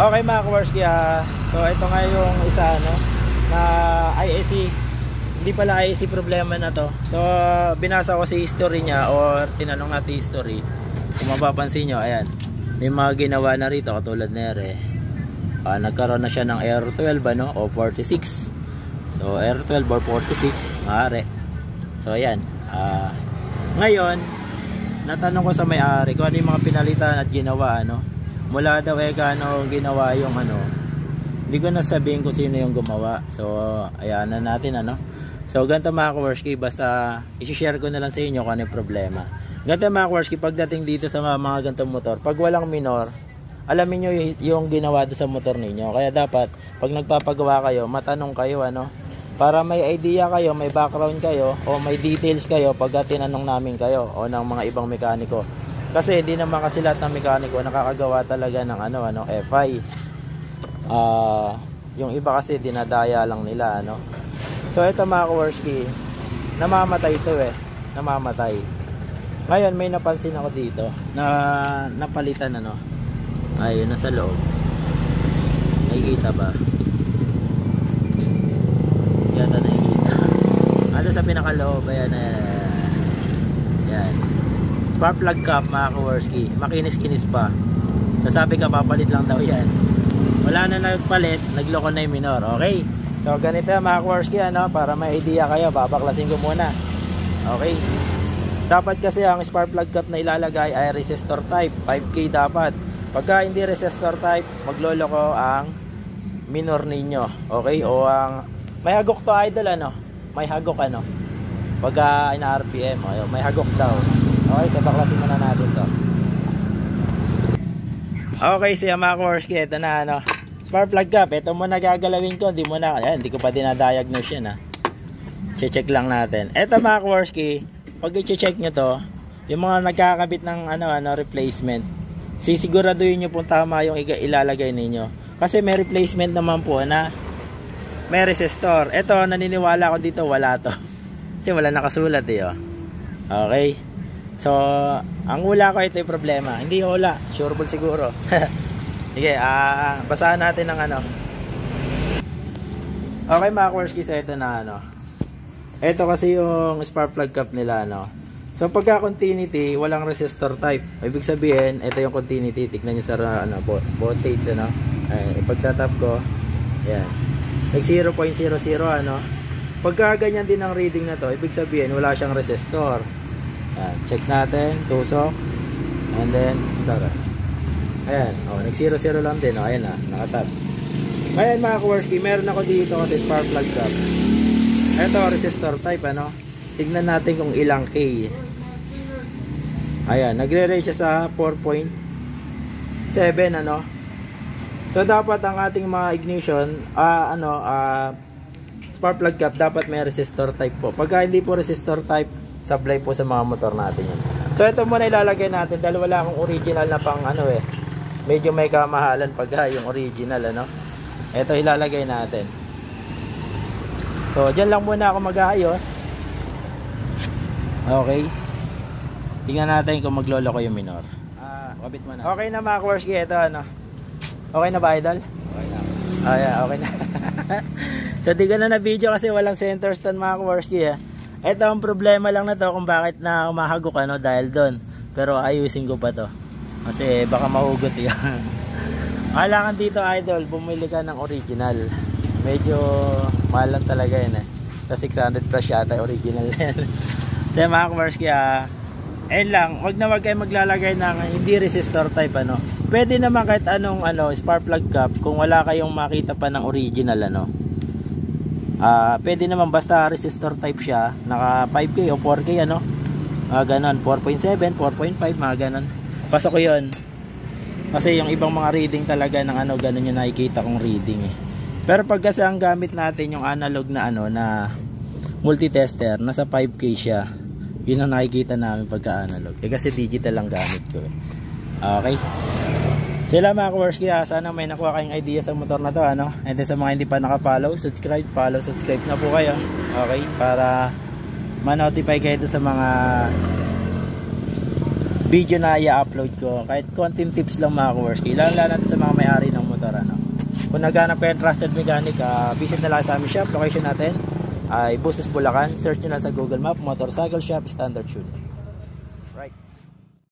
Okay mga Kawarski, so ito nga yung isa na IAC. Hindi pala IAC problema na to. So binasa ko si history niya or tinanong natin history. Kung mapapansin nyo, ayan, may mga ginawa na rito katulad nere. Nagkaroon na siya ng error 12 o 46. So error 12 or 46 maaari. So ayan, ngayon natanong ko sa may-ari kung ano yung mga pinalitan at ginawa mula daw kano ginawa yung hindi ko na sabihin kung sino yung gumawa. So ayan na natin so ganito mga Kawarski, basta i-share ko na lang sa inyo kung ano yung problema. Ganito mga Kawarski, pagdating dito sa mga ganitong motor, pag walang minor, alamin nyo yung ginawa doon sa motor ninyo. Kaya dapat pag nagpapagawa kayo, matanong kayo para may idea kayo, may background kayo o may details kayo pag tinanong namin kayo o ng mga ibang mekaniko. Kasi hindi naman kasi lahat ng mekaniko nakakagawa talaga ng FI. Yung iba kasi dinadaya lang nila So ito mga Kawarski, namamatay ito namamatay. Ngayon may napansin ako dito na napalitan ayun, nasa loob. Nakikita ba? Yata nakikita. Sa pinakaloob, ayan. Yan. Spark plug cap mga Kawarski, makinis-kinis pa. Nasabi ka papalit lang daw yan. Wala na nagpalit, nagloko na yung minor. Okay, so ganito mga Kawarski para may idea kayo, babaklasin ko muna. Okay, dapat kasi ang spark plug cap na ilalagay ay resistor type 5K dapat. Pagka hindi resistor type, magloloko ang minor ninyo. Okay, o ang may hagok to idol may hagok pagka ina RPM may hagok daw. Okay, so baklasin muna natin to. Okay, siya mga Kawarski, ito na spark plug cap, ito muna gagalawin ko, hindi ko pa dinadiagnose yan check lang natin. Ito mga Kawarski, pag i-check nyo to, yung mga nagkakabit ng replacement, sisiguraduhin nyo po tama yung ilalagay ninyo. Kasi may replacement naman po na may resistor. Ito, naniniwala ko dito wala to. Kasi wala nakasulat Okay. So, ang hula ko ito yung problema. Hindi hula, sureball siguro. Sige, basahan natin ng Okay mga Kawarski, so ito na ito kasi yung spark plug cap nila So pagka continuity, walang resistor type. Ibig sabihin, ito yung continuity. Tignan nyo sa voltage ipagtatap ko. Ayan. Like 0.00 Pagka ganyan din ang reading na to, ibig sabihin wala siyang resistor. Ayan, check natin, tusok. And then, ayan, nag 0.00 lang din. Ayan nakatap. Ngayon mga Kawarski, meron ako dito kasi spark plug cap. Ito, resistor type tignan natin kung ilang K. Ayan, nagre-rate siya sa 4.7 So dapat ang ating mga ignition spark plug cap dapat may resistor type po. Pagka hindi po resistor type, supply po sa mga motor natin yun. So ito muna ilalagay natin dahil wala akong original na pang medyo may kamahalan pagka yung original ito ilalagay natin. So dyan lang muna ako mag-aayos. Okay, tingnan natin kung maglolo ko yung minor. Kabit mo na. Okay na mga Kawarski, ito okay na ba idol? Okay na. Okay na. So di ko na video kasi walang center stand mga Kawarski Ito ang problema lang na to kung bakit na umahagok dahil doon. Pero ayusin ko pa to. Kasi baka mahugot Kailangan dito idol, bumili ka ng original. Medyo mahal lang talaga yun Sa 600 plus yata original yan. So mga Kawarski ayun lang, wag kayo maglalagay ng hindi resistor type Pwede naman kahit anong spark plug cap kung wala kayong makita pa ng original pwede naman basta resistor type siya, naka 5K o 4K ganon, 4.7, 4.5 mga ganon. Pasok ko yun. Kasi yung ibang mga reading talaga ng ganon yung nakikita kong reading Pero pag kasi ang gamit natin yung analog na na multitester, nasa 5K siya. Yun ang nakikita namin pagka analog. Kasi digital lang gamit ko Okay. Sila mga Kawarski, sana may nakuha kayong idea sa motor na to And then sa mga hindi pa nakapollow, subscribe na po kayo. Okay, para ma-notify kayo sa mga video na i-upload ko. Kahit konting tips lang mga Kawarski, lalo sa mga may-ari ng motor Kung naghanap kayo ng trusted mechanic, visit na lang sa aming shop. Location natin ay Bustos, Bulacan. Search nyo lang sa Google Map, Motorcycle Shop Standard Tune.